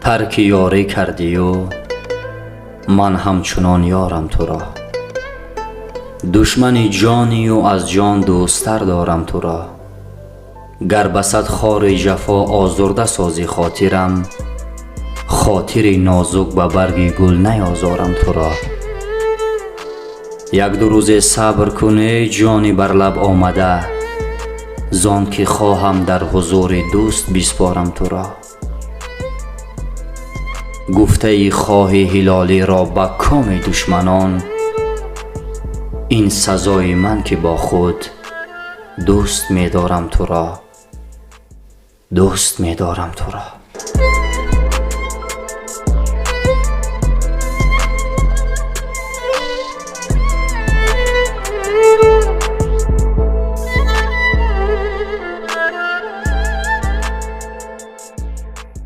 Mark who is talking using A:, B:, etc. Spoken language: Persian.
A: هر که یاری کردی و من همچنان یارم تو را. دشمن جانی و از جان دوستر دارم تو را. گر بسد خار جفا آزرده سازی خاطرم، خاطر نازک به برگ گل نیازارم تو را. یک دو روز صبر کنه جانی بر لب آمده، زان که خواهم در حضور دوست بسپارم تو را. گفته ای خواهی هلالی را به کام دشمنان، این سزای من که با خود دوست می دارم تو را، دوست می دارم تو را.